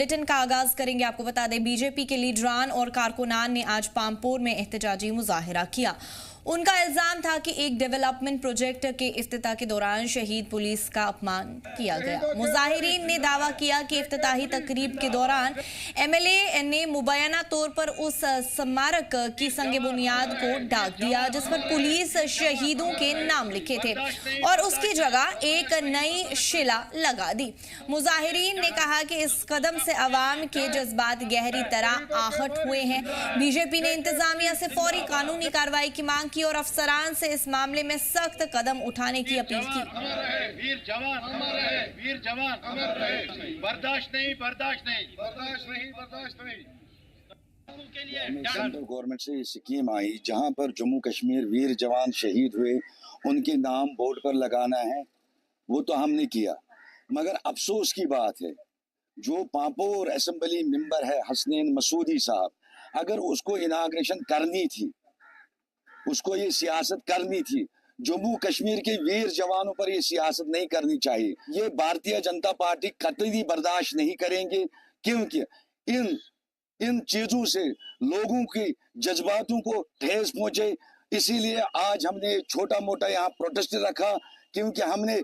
Bulletin का आगाज करेंगे। आपको बता दें, बीजेपी के लीडरान और कारकुनान ने आज पामपोर में एहतजाजी मुजाहिरा किया। उनका इल्जाम था कि एक डेवलपमेंट प्रोजेक्ट के इफ्तिताह के दौरान शहीद पुलिस का अपमान किया गया। मुजाहिरीन ने दावा किया कि इफ्तिताही तकरीब के दौरान एमएलए ने मुबैना तौर पर उस स्मारक की संगे बुनियाद को ढाक दिया जिस पर पुलिस शहीदों के नाम लिखे थे और उसकी जगह एक नई शिला लगा दी। मुजाहिरीन ने कहा कि इस कदम से अवाम के जज्बात गहरी तरह आहत हुए हैं। बीजेपी ने इंतजामिया से फौरी कानूनी कार्रवाई की मांग की और अफसरान से इस मामले में सख्त कदम उठाने की अपील की। वीर जवान अमर रहे, बर्दाश्त नहीं, बर्दाश्त नहीं, बर्दाश्त नहीं, बर्दाश्त नहीं। सेंट्रल गवर्नमेंट से ये स्कीम आई जहां पर जम्मू कश्मीर वीर जवान शहीद हुए उनके नाम बोर्ड पर लगाना है, वो तो हमने किया। मगर अफसोस की बात है, जो पांपोर असेंबली मेंबर है हसनैन मसूदी साहब, अगर उसको इनाग्रेशन करनी थी, उसको ये सियासत करनी थी, जम्मू कश्मीर के वीर जवानों पर ये सियासत नहीं करनी चाहिए। ये भारतीय जनता पार्टी कतई बर्दाश्त नहीं करेंगे, क्योंकि इन चीजों से लोगों की जज्बातों को ठेस पहुंचे। इसीलिए आज हमने छोटा मोटा यहाँ प्रोटेस्ट रखा, क्योंकि हमने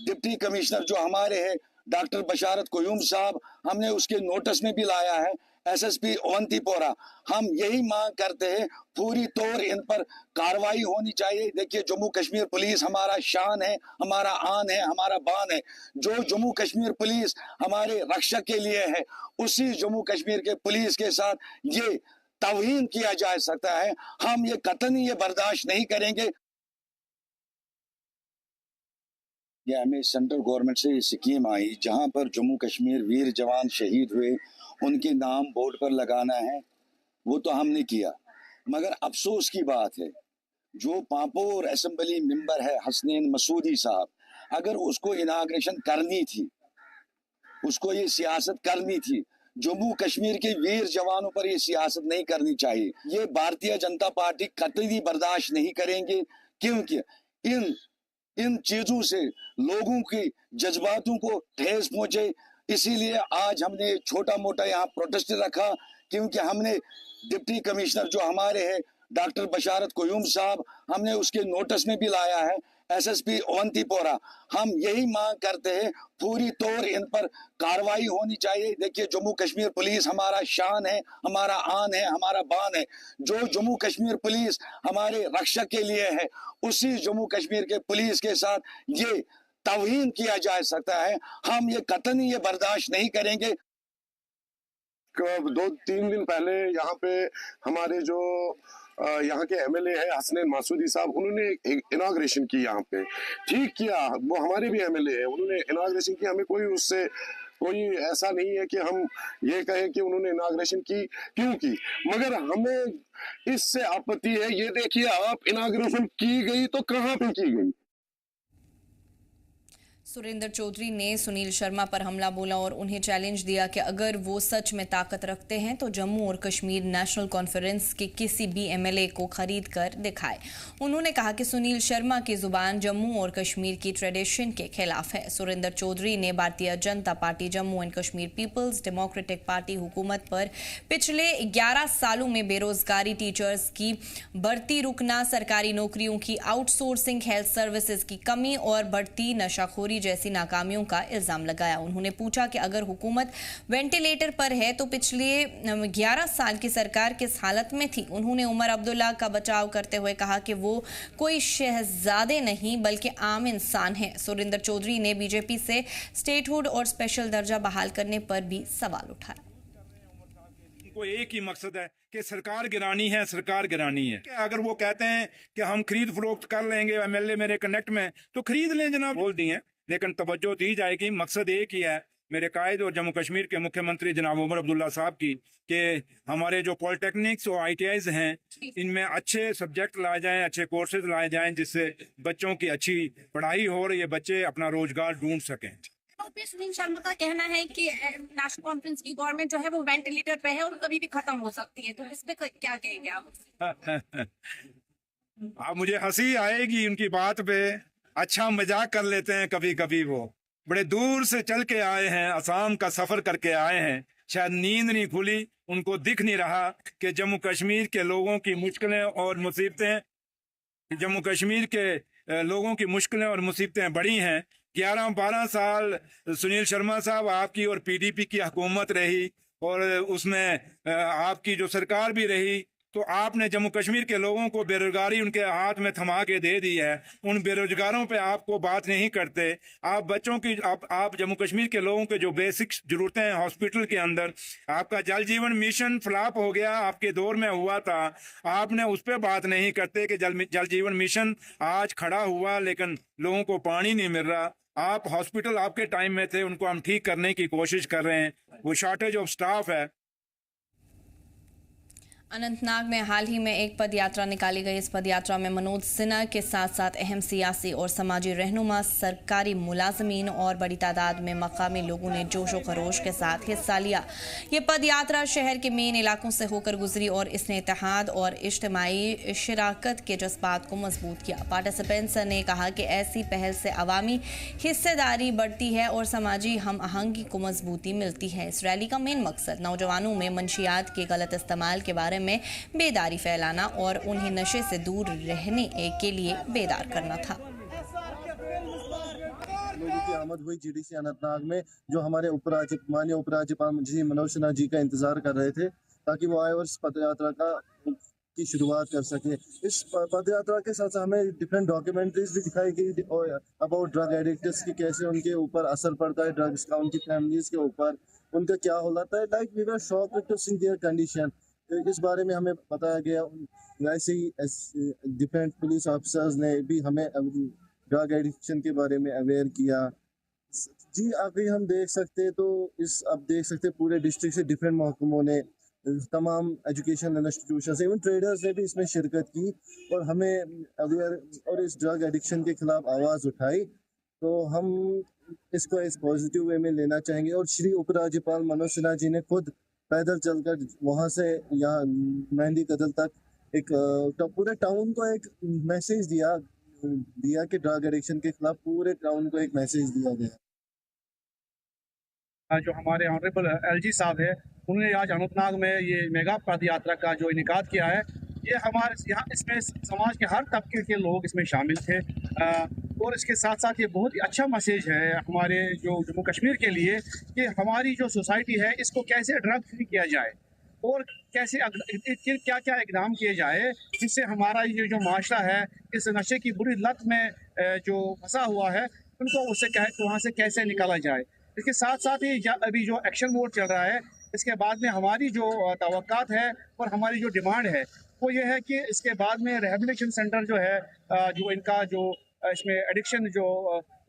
डिप्टी कमिश्नर जो हमारे हैं डॉक्टर बशारत कोयूम साहब, हमने उसके नोटिस में भी लाया है, एसएसपी अवंतीपोरा। हम यही मांग करते हैं, पूरी तौर इन पर कार्रवाई होनी चाहिए। देखिए, जम्मू कश्मीर पुलिस हमारा शान है, हमारा आन है, हमारा बान है। जो जम्मू कश्मीर पुलिस हमारे रक्षक के लिए है, उसी जम्मू कश्मीर के पुलिस के साथ ये तौहीन किया जा सकता है। हम ये कतई ये बर्दाश्त नहीं करेंगे। ये हमें सेंट्रल गवर्नमेंट से स्कीम आई जहां पर जम्मू कश्मीर वीर जवान शहीद हुए उनके नाम बोर्ड पर लगाना है, वो तो हमने किया। मगर अफसोस की बात है, जो पांपोर असेंबली मेंबर है हसनैन मसूदी साहब, अगर उसको इनाग्रेशन करनी थी, उसको ये सियासत करनी थी, जम्मू कश्मीर के वीर जवानों पर ये सियासत नहीं करनी चाहिए। ये भारतीय जनता पार्टी कतई बर्दाश्त नहीं करेंगे, क्योंकि इन चीजों से लोगों की जज्बातों को ठेस पहुंचे। इसीलिए आज हमने छोटा मोटा यहाँ प्रोटेस्ट रखा, क्योंकि हमने डिप्टी कमिश्नर जो हमारे हैं डॉक्टर बशारत कोयूम साहब, हमने उसके नोटिस में भी लाया है, एसएसपी अवंतीपोरा। हम यही मांग करते हैं, पूरी तौर इन पर कार्रवाई होनी चाहिए। देखिए, जम्मू कश्मीर पुलिस हमारा शान है, हमारा आन है, हमारा बान है। जो जम्मू कश्मीर पुलिस हमारे रक्षक के लिए है, उसी जम्मू कश्मीर के पुलिस के साथ ये तौहीन किया जा सकता है। हम ये कतई ये बर्दाश्त नहीं करेंगे। 2-3 दिन पहले यहाँ पे हमारे जो यहाँ के एमएलए है हसनैन मासूदी साहब, उन्होंने इनाग्रेशन की यहाँ पे। ठीक किया, वो हमारे भी एमएलए है, उन्होंने इनाग्रेशन की। हमें कोई उससे कोई ऐसा नहीं है कि हम ये कहें कि उन्होंने इनाग्रेशन की क्यों की, मगर हमें इससे आपत्ति है। ये देखिए, आप इनाग्रेशन की गई तो कहाँ पे की गई। सुरेंद्र चौधरी ने सुनील शर्मा पर हमला बोला और उन्हें चैलेंज दिया कि अगर वो सच में ताकत रखते हैं तो जम्मू और कश्मीर नेशनल कॉन्फ्रेंस के किसी भी एमएलए को खरीद कर दिखाए। उन्होंने कहा कि सुनील शर्मा की जुबान जम्मू और कश्मीर की ट्रेडिशन के खिलाफ है। सुरेंद्र चौधरी ने Bharatiya Janata party Jammu and Kashmir peoples democratic party हुकूमत पर पिछले 11 सालों में बेरोजगारी, टीचर्स की भर्ती रुकना, सरकारी नौकरियों की आउटसोर्सिंग, हेल्थ सर्विसेज की कमी और बढ़ती नशाखोरी जैसी नाकामियों का इल्जाम लगाया। उन्होंने पूछा कि अगर हुकूमत वेंटिलेटर पर है तो पिछले 11 साल की सरकार किस हालत में थी। उन्होंने उमर अब्दुल्ला का बचाव करते हुए कहा कि वो कोई शहजादे नहीं बल्कि आम इंसान है। सुरेंद्र चौधरी ने बीजेपी से स्टेटहुड और स्पेशल दर्जा बहाल करने पर भी सवाल उठाया। को एक ही मकसद है कि सरकार गिरानी है, सरकार गिरानी है। अगर वो कहते हैं कि हम खरीद फरोख्त कर लेंगे, एमएलए मेरे कनेक्ट में, तो खरीद लें जनाब, बोल दिए। लेकिन तवज्जो दी जाएगी, मकसद एक ही है मेरे कायद और जम्मू कश्मीर के मुख्यमंत्री जनाब उमर अब्दुल्ला साहब की, कि हमारे जो पॉलिटेक्निक्स और आईटीआईज हैं, इनमें अच्छे सब्जेक्ट लाए जाएं, अच्छे कोर्सेज लाए जाएं, जिससे बच्चों की अच्छी पढ़ाई हो और ये बच्चे अपना रोजगार ढूंढ सकें। सुनील शर्मा का कहना है कि नेशनल कॉन्फ्रेंस की गवर्नमेंट जो है वो वेंटिलेटर पे है और कभी भी खत्म हो सकती है, तो इस पे क्या कहेंगे आप? आप मुझे हंसी आएगी उनकी बात पे, अच्छा मजाक कर लेते हैं कभी कभी। वो बड़े दूर से चल के आए हैं, असम का सफर करके आए हैं शायद नींद नहीं खुली, उनको दिख नहीं रहा कि जम्मू कश्मीर के लोगों की मुश्किलें और मुसीबतें, जम्मू कश्मीर के लोगों की मुश्किलें और मुसीबतें बड़ी हैं। 11-12 साल सुनील शर्मा साहब आपकी और पीडीपी की हुकूमत रही और उसमें आपकी जो सरकार भी रही, तो आपने जम्मू कश्मीर के लोगों को बेरोजगारी उनके हाथ में थमा के दे दी है। उन बेरोजगारों पे आपको बात नहीं करते। आप बच्चों की आप जम्मू कश्मीर के लोगों के जो बेसिक जरूरतें हैं हॉस्पिटल के अंदर, आपका जल जीवन मिशन फ्लॉप हो गया, आपके दौर में हुआ था, आपने उस पर बात नहीं करते कि जल जीवन मिशन आज खड़ा हुआ लेकिन लोगों को पानी नहीं मिल रहा। आप हॉस्पिटल आपके टाइम में थे, उनको हम ठीक करने की कोशिश कर रहे हैं। वो शॉर्टेज ऑफ स्टाफ है। अनंतनाग में हाल ही में एक पद यात्रा निकाली गई। इस पद यात्रा में मनोज सिन्हा के साथ साथ अहम सियासी और समाजी रहनुमा, सरकारी मुलाजमीन और बड़ी तादाद में मकामी लोगों ने जोशो खरोश के साथ हिस्सा लिया। ये पद यात्रा शहर के मेन इलाकों से होकर गुजरी और इसने इत्तेहाद और इज्तिमाई शराकत के जज्बात को मजबूत किया। पार्टिसिपेंट्स ने कहा कि ऐसी पहल से अवामी हिस्सेदारी बढ़ती है और समाजी हम आहंगी को मजबूती मिलती है। इस रैली का मेन मकसद नौजवानों में मंशियात के गलत इस्तेमाल के बारे में बेदारी फैलाना और उन्हें नशे से दूर रहने के लिए बेदार करना था। लोगों की आमद हुई जीडीसी अनंतनाग में, जो हमारे माननीय उपराज्यपाल जी मनोज सिन्हा जी का इंतजार कर रहे थे ताकि वो आए और इस पद यात्रा की शुरुआत कर सके। इस पद यात्रा के साथ हमें डिफरेंट डॉक्यूमेंट्रीज भी दिखाई गई अबाउट ड्रग एडिक्ट्स की, कैसे उनके ऊपर असर पड़ता है ड्रग्स का, उनकी फैमिलीज के ऊपर उनका क्या होता है। Like we were shocked to see their condition. इस बारे में हमें बताया गया। वैसे ही डिफरेंट पुलिस ऑफिसर्स ने भी हमें ड्रग एडिक्शन के बारे में अवेयर किया। जी अभी हम देख सकते तो अब देख सकते पूरे डिस्ट्रिक्ट से डिफरेंट महकमों ने, तमाम एजुकेशन इंस्टीट्यूशंस, इवन ट्रेडर्स ने भी इसमें शिरकत की और हमें अवेयर और इस ड्रग एडिक्शन के खिलाफ आवाज़ उठाई। तो हम इसको इस पॉजिटिव वे में लेना चाहेंगे। और श्री उपराज्यपाल मनोज सिन्हा जी ने खुद पैदल चलकर वहाँ से यहाँ मेहंदी कदल तक एक पूरे टाउन को एक मैसेज दिया कि ड्रग एडिक्शन के खिलाफ पूरे टाउन को एक मैसेज दिया गया। जो हमारे ऑनरेबल एलजी साहब है, उन्होंने आज अनंतनाग में ये मेगा पद यात्रा का जो इनेकाद किया है, ये हमारे यहाँ इसमें समाज के हर तबके के लोग इसमें शामिल थे। और इसके साथ साथ ये बहुत ही अच्छा मैसेज है हमारे जो जम्मू कश्मीर के लिए कि हमारी जो सोसाइटी है इसको कैसे ड्रग फ्री किया जाए और कैसे क्या क्या इकदाम किए जाए जिससे हमारा ये जो माशरा है इस नशे की बुरी लत में जो फंसा हुआ है उनको वहाँ से कैसे निकाला जाए। इसके साथ साथ ही अभी जो एक्शन मोड चल रहा है, इसके बाद में हमारी जो तवक्कात है और हमारी जो डिमांड है वो ये है कि इसके बाद में रिहैबिलिटेशन सेंटर जो है, जो इनका जो इसमें एडिक्शन जो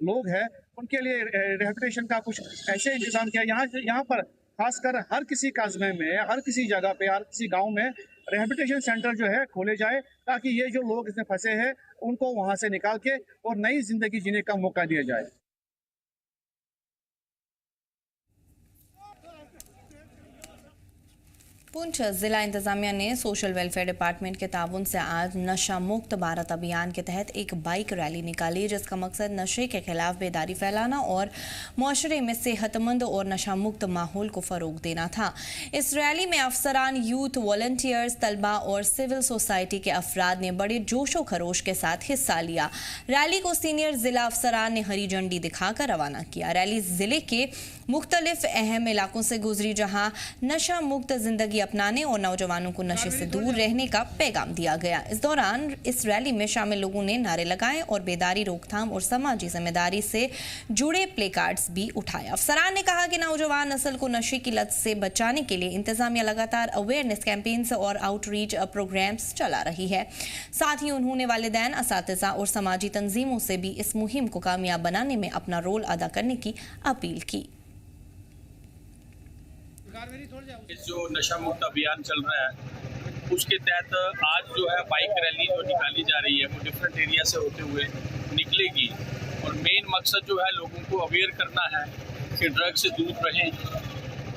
लोग हैं उनके लिए रिहैबिलिटेशन का कुछ ऐसे इंतजाम किया। यहाँ पर खासकर हर किसी कस्बे में, हर किसी जगह पे, हर किसी गांव में रिहैबिलिटेशन सेंटर जो है खोले जाए ताकि ये जो लोग इसमें फंसे हैं उनको वहाँ से निकाल के और नई जिंदगी जीने का मौका दिया जाए। पुंछ जिला इंतजामिया ने सोशल वेलफेयर डिपार्टमेंट के ताउन से आज नशा मुक्त भारत अभियान के तहत एक बाइक रैली निकाली, जिसका मकसद नशे के खिलाफ बेदारी फैलाना और मुआशरे में सेहतमंद और नशा मुक्त माहौल को फरोग देना था। इस रैली में अफसरान, यूथ वॉलंटियर्स, तलबा और सिविल सोसाइटी के अफराद ने बड़े जोशो खरोश के साथ हिस्सा लिया। रैली को सीनियर जिला अफसरान ने हरी झंडी दिखाकर रवाना किया। रैली जिले के मुख्तलिफ अहम इलाकों से गुजरी, जहां नशा मुक्त जिंदगी अपनाने और नौजवानों को नशे से दूर रहने का पैगाम दिया गया। इस दौरान इस रैली में शामिल लोगों ने नारे लगाए और बेदारी, रोकथाम और समाजी जिम्मेदारी से जुड़े प्ले कार्ड्स भी उठाए। अफसरान ने कहा कि नौजवान नस्ल को नशे की लत से बचाने के लिए इंतजामिया लगातार अवेयरनेस कैंपेन्स और आउटरीच प्रोग्राम्स चला रही है। साथ ही उन्होंने वालिदैन, असातिज़ा और समाजी तंजीमों से भी इस मुहिम को कामयाब बनाने में अपना रोल अदा करने की अपील की। इस जो नशा मुक्त अभियान चल रहा है उसके तहत आज जो है बाइक रैली जो निकाली जा रही है वो डिफरेंट एरिया से होते हुए निकलेगी और मेन मकसद जो है लोगों को अवेयर करना है कि ड्रग से दूर रहें,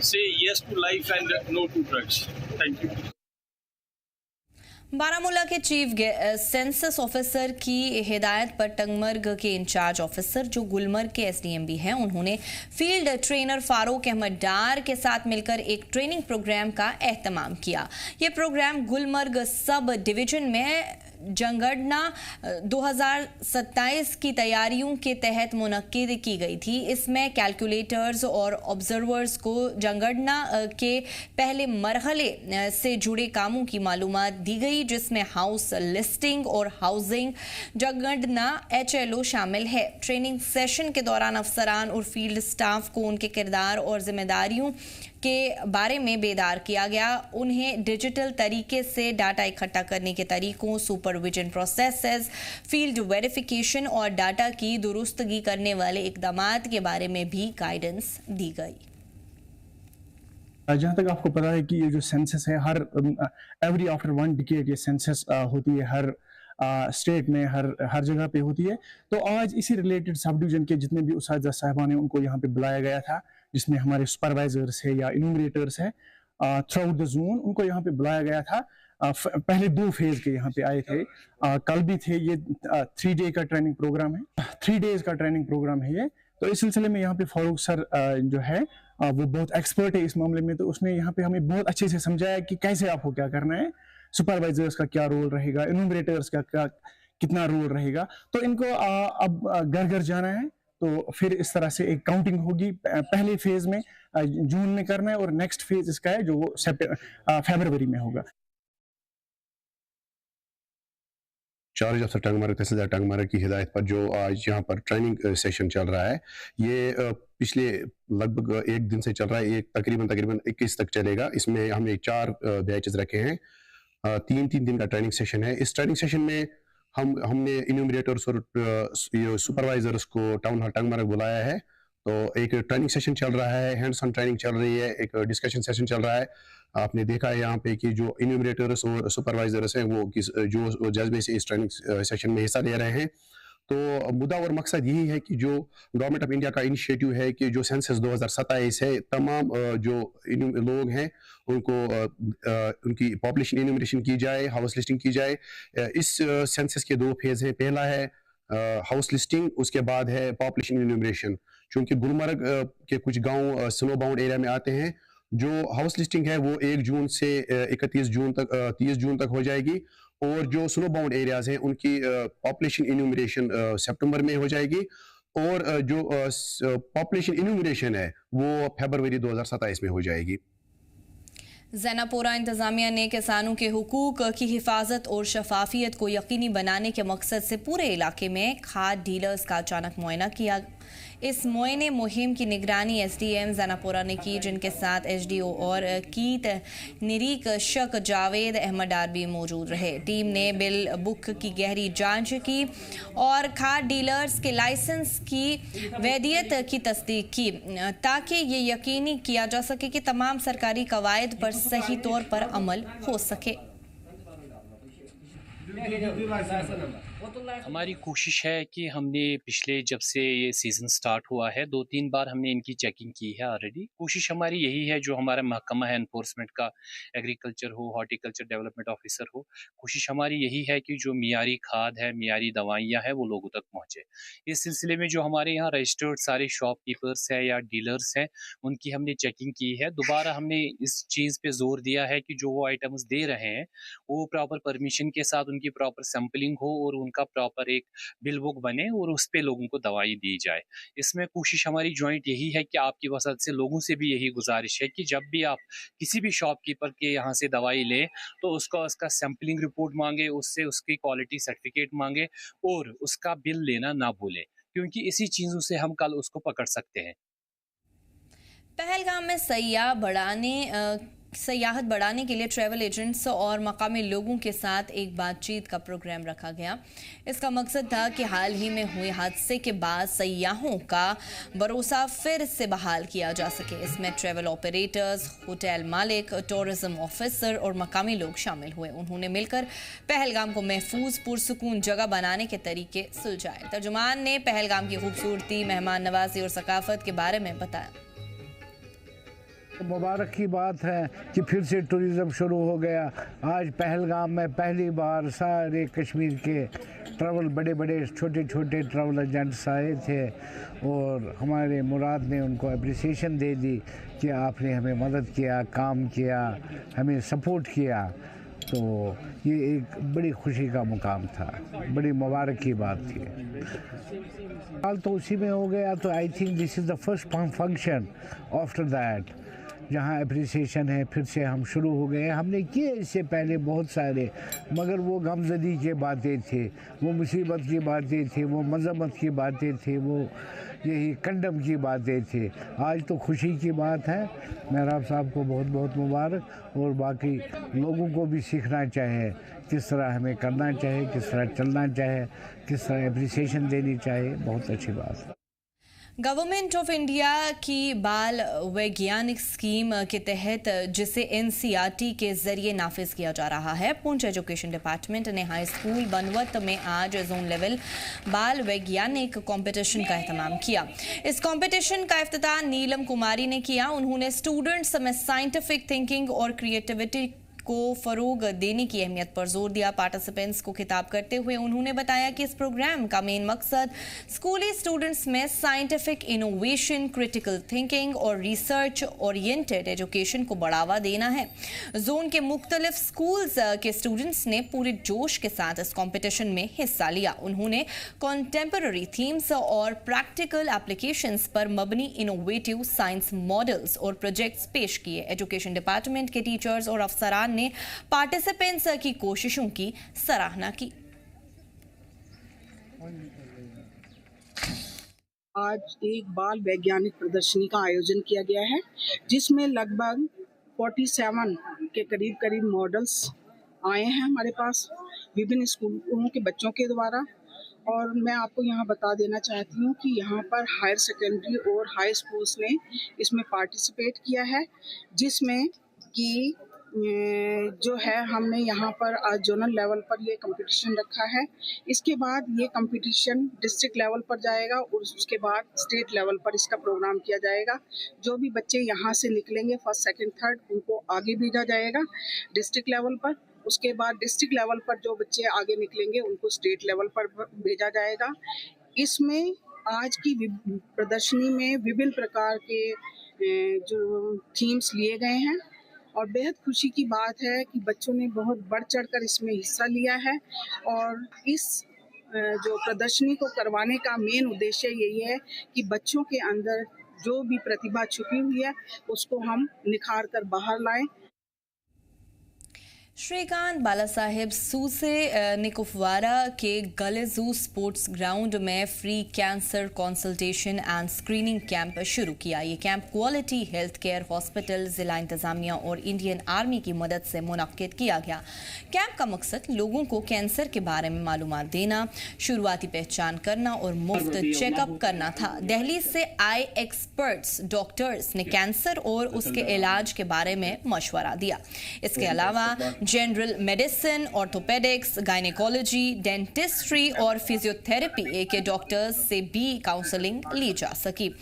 say yes to life and no to drugs. Thank you. Baramulla के चीफ सेंसस ऑफिसर की हिदायत पर टंगमर्ग के इंचार्ज ऑफिसर जो गुलमर्ग के एसडीएम भी हैं, उन्होंने फील्ड ट्रेनर फारूक अहमद डार के साथ मिलकर एक ट्रेनिंग प्रोग्राम का एहतमाम किया। ये प्रोग्राम गुलमर्ग सब डिवीजन में जनगणना 2027 की तैयारियों के तहत मुनक्किद की गई थी। इसमें कैलकुलेटर्स और ऑब्जर्वर्स को जनगणना के पहले मरहले से जुड़े कामों की मालूमात दी गई, जिसमें हाउस लिस्टिंग और हाउसिंग जनगणना HLO शामिल है। ट्रेनिंग सेशन के दौरान अफसरान और फील्ड स्टाफ को उनके किरदार और जिम्मेदारियों के बारे में बेदार किया गया। उन्हें डिजिटल तरीके से डाटा इकट्ठा करने के तरीकों, सुपरविजन प्रोसेसेस, फील्ड वेरिफिकेशन और डाटा की दुरुस्तगी करने वाले इकदामात के बारे में भी गाइडेंस दी गई। जहाँ तक आपको पता है कि ये जो सेंसस है, हर एवरी आफ्टर 1 डिकेड ये सेंसस होती है, हर स्टेट में हर जगह पे होती है। तो आज इसी रिलेटेड सब डिवीजन के जितने भी उस्ताद साहिबान हैं उनको यहाँ पे बुलाया गया था, जिसमें हमारे सुपरवाइजर्स है या इन्यूमरेटर्स है थ्रू आउट द जोन, उनको यहाँ पे बुलाया गया था। पहले 2 फेज के यहाँ पे आए थे, कल भी थे। ये 3 डे का ट्रेनिंग प्रोग्राम है, 3 डेज का ट्रेनिंग प्रोग्राम है ये। तो इस सिलसिले में यहाँ पे फारूक सर जो है वो बहुत एक्सपर्ट है इस मामले में। तो उसने यहाँ पे हमें बहुत अच्छे से समझाया कि कैसे आपको क्या करना है, सुपरवाइजर्स का क्या रोल रहेगा, इन्यूमरेटर्स का कितना रोल रहेगा। तो इनको अब घर घर जाना है, तो फिर इस तरह से एक काउंटिंग होगी। पहले फेज में जून में करना है और नेक्स्ट फेज इसका है जो फरवरी में होगा। चार्ज अफसर टंगमर्ग तहसीलदार टंगमर्ग की हिदायत पर जो आज यहाँ पर ट्रेनिंग सेशन चल रहा है, ये पिछले लगभग 1 दिन से चल रहा है। ये तकरीबन 21 तक चलेगा। इसमें हमने 4 बैचेस रखे हैं, 3-3 दिन का ट्रेनिंग सेशन है। इस ट्रेनिंग सेशन में हमने इन्यूमरेटर्स और सुपरवाइजर्स को टाउन हॉल टंगमर्ग बुलाया है। तो एक ट्रेनिंग सेशन चल रहा है, हैंड्स ऑन ट्रेनिंग चल रही है, एक डिस्कशन सेशन चल रहा है। आपने देखा है यहाँ पे कि जो इन्यूमरेटर्स और सुपरवाइजर्स हैं वो जो जज्बे से इस ट्रेनिंग सेशन में हिस्सा ले रहे हैं। तो मुद्दा और मकसद यही है कि जो गवर्नमेंट ऑफ इंडिया का इनिशिएटिव है कि जो सेंसस 2027 है, तमाम जो लोग हैं उनको उनकी पॉपुलेशन इन्यूमरेशन की जाए, हाउस लिस्टिंग की जाए। इस सेंसस के 2 फेज हैं। पहला है हाउस लिस्टिंग, उसके बाद है पॉपुलेशन इन्यूमरेशन। चूंकि गुलमर्ग के कुछ गांव स्नो बाउंड एरिया में आते हैं, जो हाउस लिस्टिंग है वो 1 जून से 31 जून तक 30 जून तक हो जाएगी, और जो स्नो बाउंड एरियाज हैं उनकी पॉपुलेशन इन्यूमरेशन सितंबर में हो जाएगी, और जो पॉपुलेशन इन्यूमरेशन है वो फरवरी 2027 में हो जाएगी। ज़ैनापोरा इंतज़ामिया ने किसानों के हुकूक की हिफाजत और शफाफियत को यकीनी बनाने के मकसद से पूरे इलाके में खाद डीलर्स का अचानक मुआयना किया। इस मुआयने मुहिम की निगरानी SDM ज़ैनापोरा ने की, जिनके साथ HDO और कीट निरीक्षक जावेद अहमद डार भी मौजूद रहे। टीम ने बिल बुक की गहरी जांच की और खाद डीलर्स के लाइसेंस की वैधयत की तस्दीक की, ताकि ये यकीनी किया जा सके कि तमाम सरकारी कवायद पर सही तौर पर अमल हो सके। हमारी कोशिश है कि हमने पिछले जब से ये सीज़न स्टार्ट हुआ है 2-3 बार हमने इनकी चेकिंग की है ऑलरेडी। कोशिश हमारी यही है, जो हमारा महकमा है एनफोर्समेंट का, एग्रीकल्चर हो, हॉर्टिकल्चर डेवलपमेंट ऑफिसर हो, कोशिश हमारी यही है कि जो मियारी खाद है, मियारी दवाइयाँ हैं, वो लोगों तक पहुँचे। इस सिलसिले में जो हमारे यहाँ रजिस्टर्ड सारे शॉपकीपर्स हैं या डीलर्स हैं, उनकी हमने चेकिंग की है। दोबारा हमने इस चीज़ पर जोर दिया है कि जो वो आइटम्स दे रहे हैं वो प्रॉपर परमिशन के साथ उनकी प्रॉपर सैम्पलिंग हो और उनका प्रॉपर एक बिल बुक बने और उस पे लोगों को दवाई दी जाए। इसमें कोशिश हमारी जॉइंट यही है कि आपकी वजह से लोगों से भी यही गुजारिश है कि जब भी आप किसी भी शॉपकीपर के यहाँ से दवाई लें तो उसका सैम्पलिंग रिपोर्ट मांगे, उससे उसकी क्वालिटी सर्टिफिकेट मांगे और उसका बिल लेना ना भूलें, क्योंकि इसी चीज़ों से हम कल उसको पकड़ सकते हैं। पहलगाम में सयाहत बढ़ाने के लिए ट्रैवल एजेंट्स और मकामी लोगों के साथ एक बातचीत का प्रोग्राम रखा गया। इसका मकसद था कि हाल ही में हुए हादसे के बाद सयाहों का भरोसा फिर से बहाल किया जा सके। इसमें ट्रैवल ऑपरेटर्स, होटल मालिक, टूरिज्म ऑफिसर और मकामी लोग शामिल हुए। उन्होंने मिलकर पहलगाम को महफूज पुरसुकून जगह बनाने के तरीके सुलझाए। तर्जुमान ने पहलगाम की खूबसूरती, मेहमान नवाजी और सकाफत के बारे में बताया। मुबारक की बात है कि फिर से टूरिज़्म शुरू हो गया। आज पहलगाम में पहली बार सारे कश्मीर के बड़े बड़े छोटे छोटे ट्रैवल एजेंट्स आए थे और हमारे मुराद ने उनको अप्रिसिएशन दे दी कि आपने हमें मदद किया, काम किया, हमें सपोर्ट किया। तो ये एक बड़ी खुशी का मुकाम था, बड़ी मुबारक की बात थी। हाल तो उसी में हो गया, तो I think this is the first function after that जहाँ अप्रिसिएशन है। फिर से हम शुरू हो गए। हमने किए इससे पहले बहुत सारे, मगर वो गमजदी की बातें थे, वो मुसीबत की बातें थी, वो मजम्मत की बातें थी, वो यही कंडम की बातें थी। आज तो खुशी की बात है। मेहराब साहब को बहुत बहुत मुबारक और बाकी लोगों को भी सीखना चाहिए किस तरह हमें करना चाहिए, किस तरह चलना चाहिए, किस तरह अप्रिसिएशन देनी चाहिए। बहुत अच्छी बात है। गवर्नमेंट ऑफ इंडिया की बाल वैज्ञानिक स्कीम के तहत जिसे एनसीईआरटी के जरिए नाफिज किया जा रहा है, पुंछ एजुकेशन डिपार्टमेंट ने हाई स्कूल बनवत में आज जोन लेवल बाल वैज्ञानिक कंपटीशन का एहतमाम किया। इस कंपटीशन का इफ्तिताह नीलम कुमारी ने किया। उन्होंने स्टूडेंट्स में साइंटिफिक थिंकिंग और क्रिएटिविटी को फरोग देने की अहमियत पर जोर दिया। पार्टिसिपेंट्स को खिताब करते हुए उन्होंने बताया कि इस प्रोग्राम का मेन मकसद स्कूली स्टूडेंट्स में साइंटिफिक इनोवेशन, क्रिटिकल थिंकिंग और रिसर्च ओरिएंटेड एजुकेशन को बढ़ावा देना है। जोन के मुख्तलिफ स्कूल्स के स्टूडेंट्स ने पूरे जोश के साथ इस कॉम्पिटिशन में हिस्सा लिया। उन्होंने कॉन्टेम्पररी थीम्स और प्रैक्टिकल एप्लीकेशंस पर मबनी इनोवेटिव साइंस मॉडल्स और प्रोजेक्ट्स पेश किए। एजुकेशन डिपार्टमेंट के टीचर्स और अफसरान ने पार्टिसिपेंट्स की कोशिशों की सराहना की। आज एक बाल वैज्ञानिक प्रदर्शनी का आयोजन किया गया है, जिसमें लगभग 47 के करीब मॉडल्स आए हैं हमारे पास विभिन्न स्कूलों के बच्चों के द्वारा। और मैं आपको यहाँ बता देना चाहती हूँ कि यहाँ पर हायर सेकेंडरी और हाई स्कूल्स ने इसमें पार्टिसिपेट किया है, जिसमें कि जो है हमने यहाँ पर आज जोनल लेवल पर ये कंपटीशन रखा है। इसके बाद ये कंपटीशन डिस्ट्रिक्ट लेवल पर जाएगा और उसके बाद स्टेट लेवल पर इसका प्रोग्राम किया जाएगा। जो भी बच्चे यहाँ से निकलेंगे फर्स्ट, सेकंड, थर्ड, उनको आगे भेजा जाएगा डिस्ट्रिक्ट लेवल पर। उसके बाद डिस्ट्रिक्ट लेवल पर जो बच्चे आगे निकलेंगे उनको स्टेट लेवल पर भेजा जाएगा। इसमें आज की प्रदर्शनी में विभिन्न प्रकार के जो थीम्स लिए गए हैं और बेहद खुशी की बात है कि बच्चों ने बहुत बढ़ चढ़कर इसमें हिस्सा लिया है। और इस जो प्रदर्शनी को करवाने का मेन उद्देश्य यही है कि बच्चों के अंदर जो भी प्रतिभा छुपी हुई है उसको हम निखार कर बाहर लाएं। श्रीकांत बालासाहेब सूसे ने कुपवारा के गलेजू स्पोर्ट्स ग्राउंड में free cancer consultation and screening camp शुरू किया। ये camp quality health care hospital, जिला इंतजामिया और इंडियन आर्मी की मदद से मुनक्किद किया गया। कैंप का मकसद लोगों को कैंसर के बारे में मालूमात देना, शुरुआती पहचान करना और मुफ्त चेकअप करना था। दिल्ली से आए एक्सपर्ट्स डॉक्टर्स ने कैंसर और उसके इलाज के बारे में मशवरा दिया। इसके अलावा general medicine, orthopaedics, gynaecology, dentistry और फिजियोथेरेपी के डॉक्टर्स से भी काउंसलिंग ली जा सकी।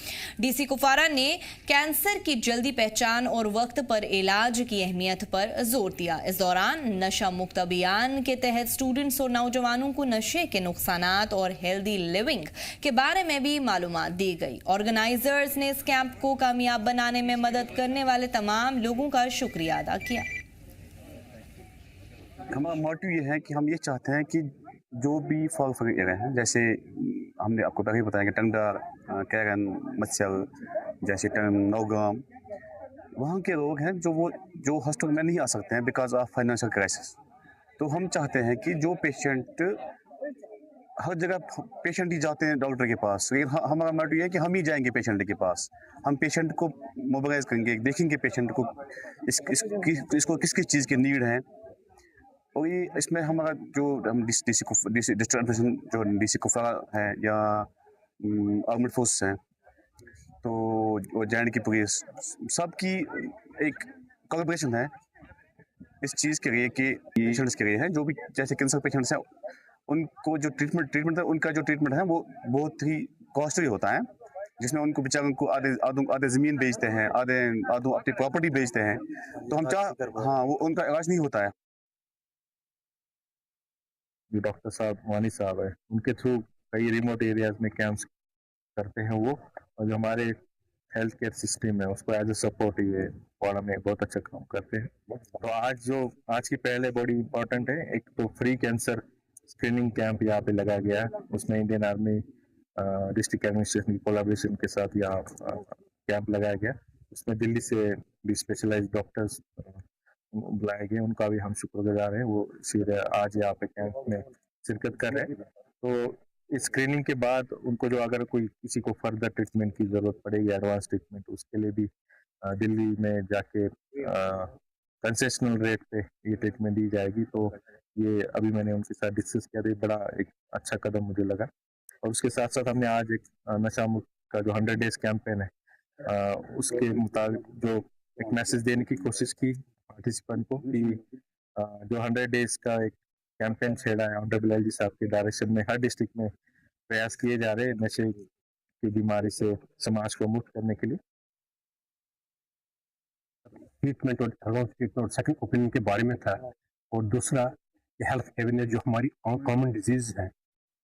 डीसी कुपवारा ने कैंसर की जल्दी पहचान और वक्त पर इलाज की अहमियत पर जोर दिया। इस दौरान नशा मुक्त अभियान के तहत स्टूडेंट्स और नौजवानों को नशे के नुकसानात और हेल्दी लिविंग के बारे में भी मालूमात दी गई। ऑर्गेनाइजर्स ने इस कैंप को कामयाब बनाने में मदद करने वाले तमाम लोगों का शुक्रिया अदा किया। हमारा मोटिव ये है कि हम ये चाहते हैं कि जो भी फॉल फ्री एरिया हैं, जैसे हमने आपको पहले बताया कि टंडर, कैरन, मत्सल, जैसे नौगाम, वहाँ के लोग हैं जो हॉस्पिटल में नहीं आ सकते हैं बिकॉज ऑफ फाइनेंशियल क्राइसिस। तो हम चाहते हैं कि जो पेशेंट, हर जगह पेशेंट ही जाते हैं डॉक्टर के पास, लेकिन हमारा मोटिव ये है कि हम ही जाएंगे पेशेंट के पास। हम पेशेंट को मोबिलाइज करेंगे, देखेंगे पेशेंट को इसको किस किस चीज़ की नीड है। और ये इसमें हमारा जो हम डीसी कुपवारा है या आर्मड फोर्स हैं, तो जैन की पुलिस, सबकी एक कोलैबोरेशन है इस चीज़ के लिए कि पेशेंट्स के लिए है। जो भी जैसे कैंसर पेशेंट्स हैं उनको जो ट्रीटमेंट है, उनका जो ट्रीटमेंट है वो बहुत ही कॉस्टली होता है। जिसमें उनको बेचारों को आधे ज़मीन बेचते हैं, आधों अपनी प्रॉपर्टी बेचते हैं। तो हम हाँ, वो उनका इलाज नहीं होता है। जो डॉक्टर साहब वानी साहब है, उनके थ्रू कई रिमोट एरियाज में कैंप्स करते हैं वो, और जो हमारे हेल्थ केयर सिस्टम है उसको एज ए सपोर्ट ये वाड़ा में बहुत अच्छा काम करते हैं। तो आज की पहले बड़ी इम्पोर्टेंट है, एक तो फ्री कैंसर स्क्रीनिंग कैंप यहाँ पे लगाया गया है, उसमें इंडियन आर्मी डिस्ट्रिक्ट एडमिनिस्ट्रेशन की कोलैबोरेशन के साथ यहाँ कैंप लगाया गया। उसमें दिल्ली से भी स्पेशलाइज्ड डॉक्टर्स बुलाए गए, उनका भी हम शुक्रगुजार हैं। वो सीधे आज यहाँ पे कैंप में शिरकत कर रहे हैं। तो इस स्क्रीनिंग के बाद उनको जो अगर कोई किसी को फर्दर ट्रीटमेंट की ज़रूरत पड़ेगी, एडवांस ट्रीटमेंट, उसके लिए भी दिल्ली में जाके कंसेशनल रेट पे ये ट्रीटमेंट दी जाएगी। तो ये अभी मैंने उनके साथ डिस्कस किया, तो बड़ा एक अच्छा कदम मुझे लगा। और उसके साथ साथ हमने आज एक नशा मुक्त का जो 100 डेज कैंपेन है, उसके मुताबिक जो एक मैसेज देने की कोशिश की पार्टिसिपेंट को कि जो 100 डेज का एक कैंपेन छेड़ा है ऑनरेबल एलजी साहब के डायरेक्शन में, हर डिस्ट्रिक्ट में प्रयास किए जा रहे हैं नशे की बीमारी से समाज को मुक्त करने के लिए। ट्रीटमेंट और एडवांस ट्रीटमेंट और सेकंड ओपिनियन के बारे में था, और दूसरा हेल्थ अवेयरनेस जो हमारी कॉमन डिजीज है,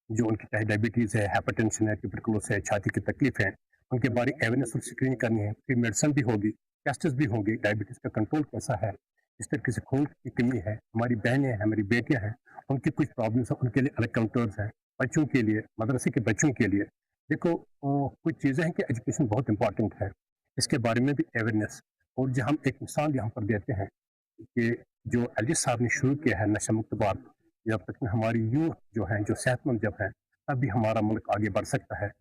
जो उनकी चाहे डायबिटीज़ है, हाइपरटेंशन है, ट्यूबरकुलोसिस है, छाती की तकलीफ है, उनके बारे अवेयरनेस और स्क्रीनिंग करनी है। फिर मेडिसिन भी होगी, टेस्ट भी होंगे, डायबिटीज़ का कंट्रोल कैसा है, इस तरीके से खून की कमी है, हमारी बहनें हैं, हमारी बेटियां हैं, उनकी कुछ प्रॉब्लम्स हैं, उनके लिए अलग काउंटर्स हैं। बच्चों के लिए, मदरसे के बच्चों के लिए देखो कुछ चीज़ें हैं कि एजुकेशन बहुत इंपॉर्टेंट है, इसके बारे में भी अवेयरनेस। और जो हम एक मिसाल यहाँ पर देते हैं कि जो एलजी साहब ने शुरू किया है नशा मुक्त भारत, जब तक हमारी यूथ जो है, जो सेहतमंद जब है, तभी हमारा मुल्क आगे बढ़ सकता है।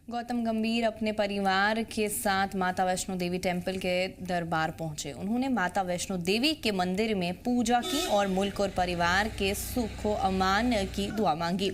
गौतम गंभीर अपने परिवार के साथ माता वैष्णो देवी टेम्पल के दरबार पहुंचे। उन्होंने माता वैष्णो देवी के मंदिर में पूजा की और मुल्क और परिवार के सुख व अमान की दुआ मांगी।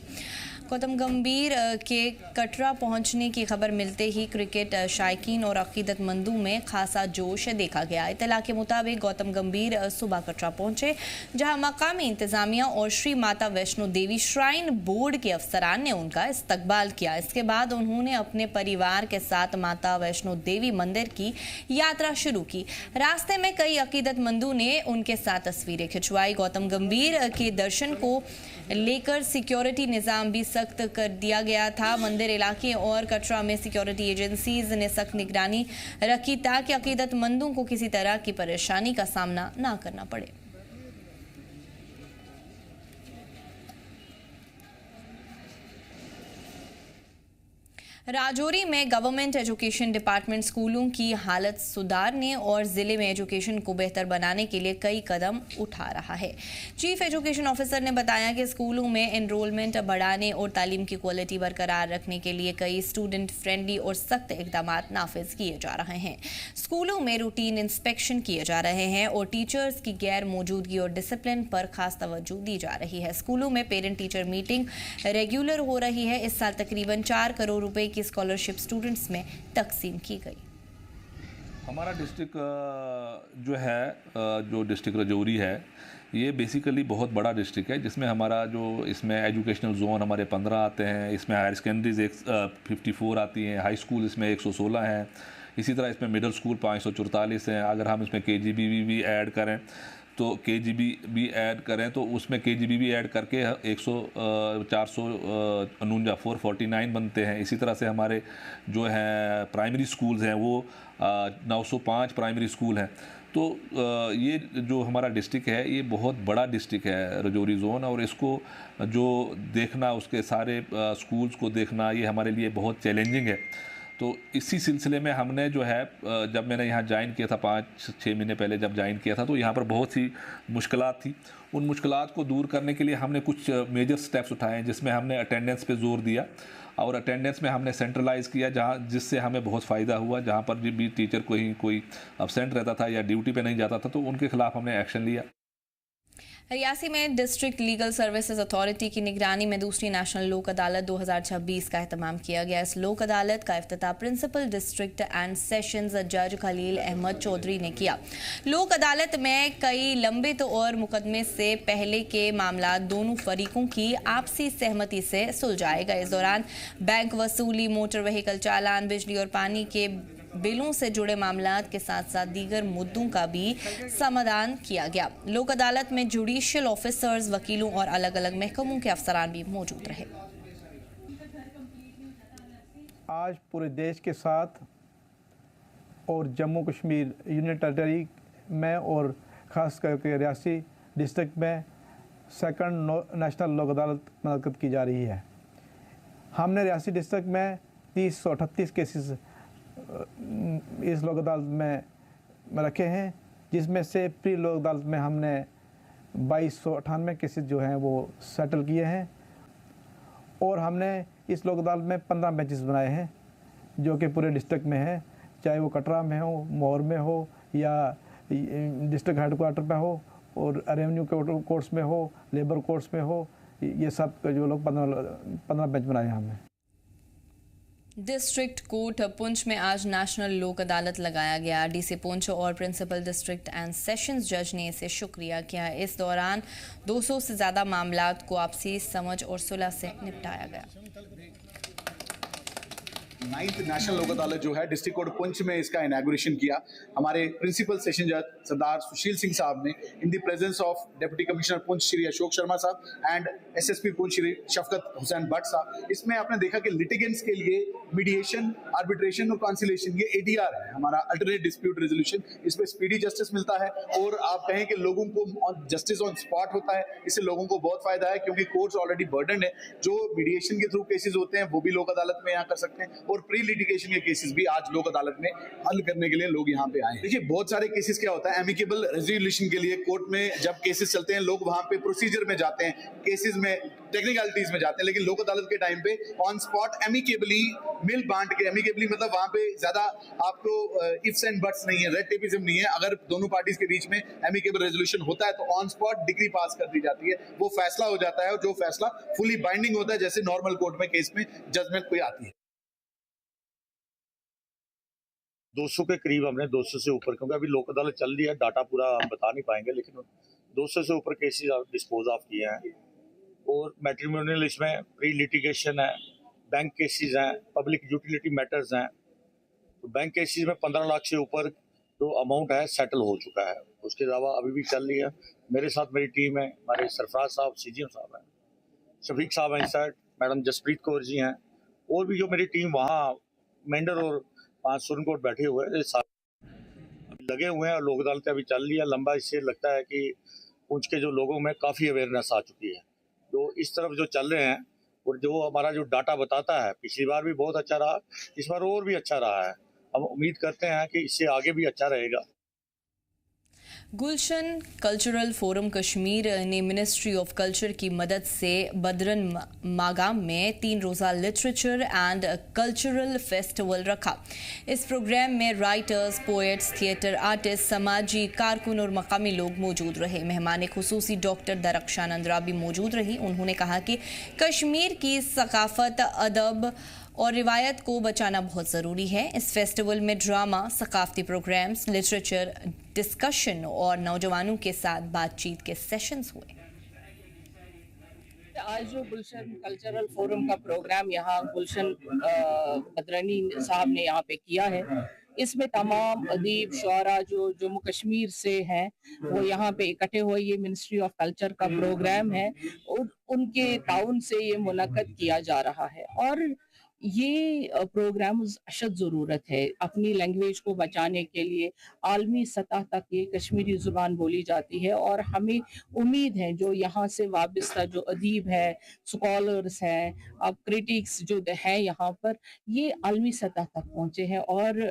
गौतम गंभीर के कटरा पहुंचने की खबर मिलते ही क्रिकेट शायकीन और अकीदतमंदों में खासा जोश देखा गया। इत्तला के मुताबिक गौतम गंभीर सुबह कटरा पहुंचे, जहां मकामी इंतजामिया और श्री माता वैष्णो देवी श्राइन बोर्ड के अफसरान ने उनका इस्तकबाल किया। इसके बाद उन्होंने अपने परिवार के साथ माता वैष्णो देवी मंदिर की यात्रा शुरू की। रास्ते में कई अकीदतमंदों ने उनके साथ तस्वीरें खिंचवाई। गौतम गंभीर के दर्शन को लेकर सिक्योरिटी निज़ाम भी सख्त कर दिया गया था। मंदिर इलाके और कटरा में सिक्योरिटी एजेंसीज ने सख्त निगरानी रखी ताकि अकीदतमंदों को किसी तरह की परेशानी का सामना ना करना पड़े। राजौरी में गवर्नमेंट एजुकेशन डिपार्टमेंट स्कूलों की हालत सुधारने और ज़िले में एजुकेशन को बेहतर बनाने के लिए कई कदम उठा रहा है। चीफ एजुकेशन ऑफिसर ने बताया कि स्कूलों में एनरोलमेंट बढ़ाने और तालीम की क्वालिटी बरकरार रखने के लिए कई स्टूडेंट फ्रेंडली और सख्त इकदाम नाफिज किए जा रहे हैं। स्कूलों में रूटीन इंस्पेक्शन किए जा रहे हैं और टीचर्स की गैर मौजूदगी और डिसिप्लिन पर खास तवज्जो दी जा रही है। स्कूलों में पेरेंट टीचर मीटिंग रेगुलर हो रही है। इस साल तकरीबन 4 करोड़ रुपए की स्कॉलरशिप स्टूडेंट्स में तकसीम की गई। हमारा डिस्ट्रिक्ट जो है, जो डिस्ट्रिक्ट राजौरी है, ये बेसिकली बहुत बड़ा डिस्ट्रिक्ट है, जिसमें हमारा जो इसमें एजुकेशनल जोन हमारे 15 आते हैं, इसमें हायर सेकेंडरीज 54 आती हैं, हाई स्कूल इसमें 116 हैं, इसी तरह इसमें मिडिल स्कूल 544 हैं। अगर हम इसमें KGB भी ऐड करें तो KGB भी ऐड करें तो उसमें KGB भी ऐड करके 449 बनते हैं। इसी तरह से हमारे जो हैं प्राइमरी स्कूल्स हैं वो 905 प्राइमरी स्कूल हैं। तो ये जो हमारा डिस्ट्रिक्ट है ये बहुत बड़ा डिस्ट्रिक्ट है राजौरी जोन, और इसको जो देखना, उसके सारे स्कूल्स को देखना, ये हमारे लिए बहुत चैलेंजिंग है। तो इसी सिलसिले में हमने जो है, जब मैंने यहाँ ज्वाइन किया था 5-6 महीने पहले जब ज्वाइन किया था, तो यहाँ पर बहुत सी मुश्किलात थी। उन मुश्किलात को दूर करने के लिए हमने कुछ मेजर स्टेप्स उठाए हैं, जिसमें हमने अटेंडेंस पे जोर दिया और अटेंडेंस में हमने सेंट्रलाइज किया, जिससे हमें बहुत फ़ायदा हुआ। जहाँ पर भी टीचर कोई एब्सेंट रहता था या ड्यूटी पे नहीं जाता था तो उनके खिलाफ हमने एक्शन लिया। रियासी में डिस्ट्रिक्ट लीगल सर्विसेज अथॉरिटी की निगरानी में दूसरी नेशनल लोक अदालत 2026 का एहतमाम किया गया। इस लोक अदालत का इफ्तिताह प्रिंसिपल डिस्ट्रिक्ट एंड सेशंस जज खलील अहमद चौधरी ने किया। लोक अदालत में कई लंबित और मुकदमे से पहले के मामला दोनों फरीकों की आपसी सहमति से सुलझाए गए। इस दौरान बैंक वसूली, मोटर व्हीकल चालान, बिजली और पानी के बिलों से जुड़े मामलात के साथ साथ दीगर मुद्दों का भी समाधान किया गया। लोक अदालत में जुडिशियल ऑफिसर्स, वकीलों और अलग अलग महकमों के अफसरान भी मौजूद रहे। आज पूरे देश के साथ और जम्मू कश्मीर यूनियन टेरिटरी में और ख़ास करके रियासी डिस्ट्रिक्ट में सेकंड नेशनल लोक अदालत मुनक़्क़द की जा रही है। हमने रियासी डिस्ट्रिक्ट में 338 केसेस इस लोक अदालत में रखे हैं, जिसमें से प्री लोक अदालत में हमने 2298 केसेस जो हैं वो सेटल किए हैं और हमने इस लोक अदालत में 15 बेंचेस बनाए हैं जो कि पूरे डिस्ट्रिक्ट में हैं, चाहे वो कटरा में हो, मोर में हो या डिस्ट्रिक्ट हेडक्वार्टर पे हो और रेवेन्यू कोर्ट्स में हो, लेबर कोर्ट्स में हो, ये सब जो लोग 15 बेंच बनाए हैं हमने। डिस्ट्रिक्ट कोर्ट पुंछ में आज नेशनल लोक अदालत लगाया गया। डीसी पुंछ और प्रिंसिपल डिस्ट्रिक्ट एंड सेशंस जज ने इसे शुक्रिया किया। इस दौरान 200 से ज़्यादा मामलात को आपसी समझ और सुलह से निपटाया गया। 9th नेशनल लोक अदालत जो है डिस्ट्रिक्ट कोर्ट पुंछ में इसका इनॉग्रेशन किया। हमारे प्रिंसिपल सेशन जज सरदार सुशील सिंह साहब ने in the presence of deputy commissioner Poonch Shri Ashok Sharma साहब एंड एसएसपी पुंछ श्री शफकत हुसैन भट्ट साहब, इसमें आपने देखा कि लिटिगेंट्स के लिए मीडिएशन, आर्बिट्रेशन और कॉन्सिलेशन, ये एडीआर है हमारा अल्टरनेट डिस्प्यूट रेजोल्यूशन। इसमें स्पीडी जस्टिस मिलता है और आप कहें कि लोगों को जस्टिस ऑन स्पॉट होता है। इससे लोगों को बहुत फायदा है क्योंकि कोर्ट्स ऑलरेडी बर्डन है। जो मीडिएशन के थ्रू केसेस होते हैं वो भी लोक अदालत में यहाँ कर सकते हैं और प्री लिटिगेशन के केसेस भी आज लोक अदालत में हल करने के लिए लोग यहाँ पे आए हैं। देखिए बहुत सारे केसेस क्या होता है, एमिकेबल रेजोल्यूशन के लिए कोर्ट में जब केसेस चलते हैं लोग वहाँ पे प्रोसीजर में जाते हैं, केसेस में टेक्निकलिटीज में जाते हैं, लेकिन लोक अदालत के टाइम पे ऑन स्पॉट एमिकेबली मिल बांट के, एमिकेबली मतलब वहाँ पे ज्यादा आपको इफ्स एंड बट्स नहीं है, रेड टेपिज्म नहीं है। अगर दोनों पार्टीज के बीच में एमिकेबल रेजोल्यूशन होता है तो ऑन स्पॉट डिग्री पास कर दी जाती है, वो फैसला हो जाता है और जो फैसला फुली बाइंडिंग होता है जैसे नॉर्मल कोर्ट में केस में जजमेंट कोई आती है। 200 के करीब हमने 200 से ऊपर, क्योंकि अभी लोक अदालत चल रही है, डाटा पूरा हम बता नहीं पाएंगे, लेकिन 200 से ऊपर केसेस डिस्पोज ऑफ किए हैं। और मैट्रिमोनियल इसमें प्री लिटिगेशन है, बैंक केसेस हैं, पब्लिक यूटिलिटी मैटर्स हैं। तो बैंक केसेस में 15 लाख से ऊपर जो अमाउंट है सेटल हो चुका है। उसके अलावा अभी भी चल रही है। मेरे साथ मेरी टीम है, हमारे सरफराज साहब सीजीएम साहब हैं, शफीक साहब हैं इस साइड, मैडम जसप्रीत कौर जी हैं, और भी जो मेरी टीम वहाँ मेंढर और 5 सुरनकोट बैठे हुए हैं, लगे हुए हैं और लोक अदालतें अभी चल रही है। लंबा इससे लगता है कि पुंछ के जो लोगों में काफ़ी अवेयरनेस आ चुकी है, जो इस तरफ जो चल रहे हैं और जो हमारा जो डाटा बताता है, पिछली बार भी बहुत अच्छा रहा, इस बार और भी अच्छा रहा है। हम उम्मीद करते हैं कि इससे आगे भी अच्छा रहेगा। गुलशन कल्चरल फोरम कश्मीर ने मिनिस्ट्री ऑफ कल्चर की मदद से बदरन मागाम में 3 रोज़ा लिटरेचर एंड कल्चरल फेस्टिवल रखा। इस प्रोग्राम में राइटर्स, पोएट्स, थिएटर आर्टिस्ट, समाजी कारकुन और मकामी लोग मौजूद रहे। मेहमान खुसूसी डॉक्टर दरख्शान नंदरा भी मौजूद रही। उन्होंने कहा कि कश्मीर की सकाफत, अदब और रिवायत को बचाना बहुत ज़रूरी है। इस फेस्टिवल में ड्रामा, सकाफती प्रोग्राम्स, लिटरेचर डिस्कशन और नौजवानों के साथ बातचीत के सेशंस हुए। आज जो गुलशन कल्चरल फोरम का प्रोग्राम यहाँ गुलशन बदरनी साहब ने यहाँ पे किया है, इसमें तमाम अदीब शुआरा जो जम्मू कश्मीर से हैं वो यहाँ पे इकट्ठे हुए। ये मिनिस्ट्री ऑफ कल्चर का प्रोग्राम है और उनके ताउन से ये मुनक्कद किया जा रहा है। और ये प्रोग्राम अशद ज़रूरत है अपनी लैंग्वेज को बचाने के लिए। आलमी सतह तक ये कश्मीरी ज़ुबान बोली जाती है और हमें उम्मीद है जो यहाँ से वाबस्ता जो अदीब है, स्कॉलर्स हैं, अब क्रिटिक्स जो हैं यहाँ पर, ये आलमी सतह तक पहुँचे हैं और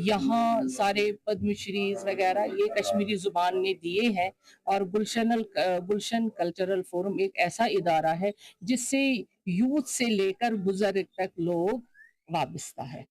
यहाँ सारे पद्मश्रीज वगैरह ये कश्मीरी ज़ुबान ने दिए हैं। और गुलशन कल्चरल फोरम एक ऐसा इदारा है जिससे यूथ से लेकर बुजुर्ग तक लोग वाबस्ता है।